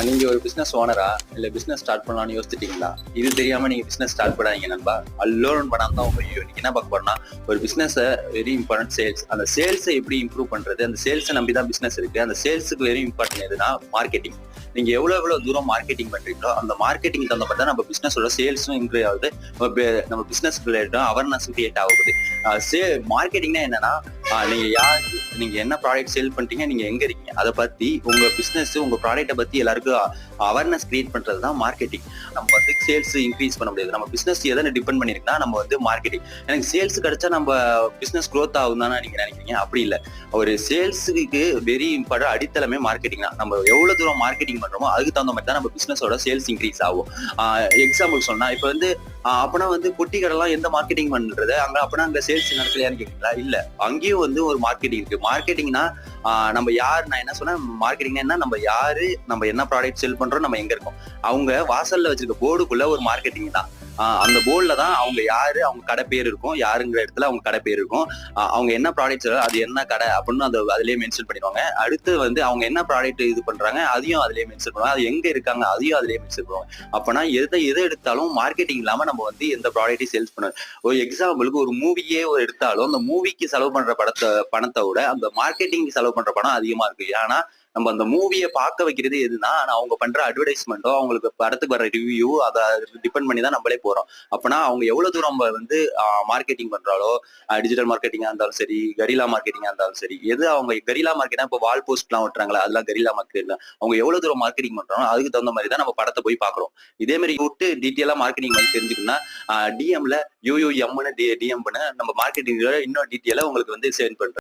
நீங்க ஒரு பிசினஸ் ஓனரா இல்ல பிசினஸ் ஸ்டார்ட் பண்ணலாம்னு யோசிச்சிட்டீங்களா? இது தெரியாம நீங்க பிசினஸ் ஸ்டார்ட் பண்ணாதீங்க நண்பா. லோன் பண்ணாம தான் ஐயோ நீங்க என்ன பார்க்க போறோம்னா, ஒரு பிசினஸ் வெரி இம்பார்ட்டன்ட் சேல்ஸ். அந்த சேல்ஸை எப்படி இம்ப்ரூவ் பண்றது? அந்த சேல்ஸை நம்பி தான் பிசினஸ் இருக்கு. அந்த சேல்ஸுக்கு வெரி இம்பார்ட்டன்ட் எதுனா மார்க்கெட்டிங். நீங்க எவ்வளவு தூரம் மார்க்கெட்டிங் பண்றீங்களோ அந்த மார்க்கெட்டிங் தகுந்த மாதிரி தான் நம்ம பிசினஸோட சேல்ஸும் இன்க்ரீஸ் ஆகுது. நம்ம பிசினஸ் அவேர்னஸ் கிரியேட் ஆகுது. மார்க்கெட்டிங்னா என்னன்னா, நீங்க யாரு, நீங்க என்ன ப்ராடக்ட் சேல் பண்றீங்க, நீங்க எங்க இருக்கீங்க, அதை பத்தி உங்க பிசினஸ் உங்க ப்ராடக்ட்டை பத்தி எல்லாருக்கும் அவேர்னஸ் கிரியேட் பண்றது தான் மார்க்கெட்டிங். நம்ம வந்து சேல்ஸ் இன்க்ரீஸ் பண்ண முடியாது. நம்ம பிசினஸ் எதை டிபெண்ட் பண்ணிருக்குன்னா நம்ம வந்து மார்க்கெட்டிங். எனக்கு சேல்ஸ் கிடைச்சா நம்ம பிசினஸ் க்ரோத் ஆகும் தானே நீங்க நினைக்கிறீங்க? அப்படி இல்லை. ஒரு சேல்ஸுக்கு வெரி இம்பார்ட்டன்ட் அடித்தளமே மார்க்கெட்டிங் தான். நம்ம எவ்வளவு தூரம் மார்க்கெட்டிங் பண்றோமோ அதுக்கு தகுந்த மாதிரி தான் நம்ம பிசினஸோட சேல்ஸ் இன்க்ரீஸ் ஆகும். எக்ஸாம்பிள் சொன்னா, இப்ப வந்து அப்பனா வந்து பொட்டி கடைலாம் எந்த மார்க்கெட்டிங் பண்றது, அப்பனா அங்க சேல்ஸ் நடக்கலையான்னு கேட்குறீங்களா? இல்ல, அங்கேயும் வந்து ஒரு மார்க்கெட்டிங் இருக்கு. மார்க்கெட்டிங்னா நம்ம யார், நான் என்ன சொன்னேன், மார்க்கெட்டிங்னா என்ன, நம்ம யாரு, நம்ம என்ன ப்ராடக்ட் செல் பண்றோம், நம்ம எங்க இருக்கோம். அவங்க வாசல்ல வச்சிருக்க போர்டுக்குள்ள ஒரு மார்க்கெட்டிங் தான். அந்த போர்டுல தான் அவங்க யாரு, அவங்க கடை பேர் இருக்கும், யாருங்கிற இடத்துல அவங்க கடை பேர் இருக்கும், அவங்க என்ன ப்ராடக்ட் அது என்ன கடை அப்படின்னு அதுலயே மென்ஷன் பண்ணிடுவாங்க. அடுத்து வந்து அவங்க என்ன ப்ராடக்ட் இது பண்றாங்க அதையும் அதுலயே மென்ஷன் பண்ணுவாங்க. அது எங்க இருக்காங்க அதையும் அதுலயே மென்ஷன் பண்ணுவாங்க. அப்பனா எதை எடுத்தாலும் மார்க்கெட்டிங் இல்லாம நம்ம வந்து எந்த ப்ராடக்ட்டையும் சேல்ஸ் பண்ண. ஒரு எக்ஸாம்பிளுக்கு ஒரு மூவியே எடுத்தாலும் அந்த மூவிக்கு செலவு பண்ற பணத்தை விட அந்த மார்க்கெட்டிங் செலவு பண்ற பணம் அதிகமா இருக்கு. ஏன்னா நம்ம அந்த மூவியை பார்க்க வைக்கிறது எதுனா அவங்க பண்ற அட்வர்டைஸ்மெண்ட்டோ, அவங்களுக்கு படத்துக்கு வர ரிவ்யூ, அதை டிபெண்ட் பண்ணி தான் நம்மளே போறோம். அப்பனா அவங்க எவ்வளவு தூரம் நம்ம வந்து மார்க்கெட்டிங் பண்றாலோ, டிஜிட்டல் மார்க்கெட்டிங்கா இருந்தாலும் சரி, கரிலா மார்க்கெட்டிங்கா இருந்தாலும் சரி, எது அவங்க கரிலா மார்க்கெட்டிங் இப்போ வால் போஸ்ட் எல்லாம் ஓட்டுறாங்களா, அதெல்லாம் கரிலா மார்க்கெட்டிங். அவங்க எவ்வளவு தூரம் மார்க்கெட்டிங் பண்றாங்களோ அதுக்கு தகுந்த மாதிரி தான் நம்ம படத்தை போய் பாக்குறோம். இதே மாதிரி விட்டு டீட்டெயிலா மார்க்கெட்டிங் வந்து தெரிஞ்சுக்கணும்னா டிஎம்ல யூயூஎம்னு டிஎம் பண்ண நம்ம மார்க்கெட்டிங் இன்னும் டீட்டெயிலா உங்களுக்கு வந்து சென்ட் பண்றேன்.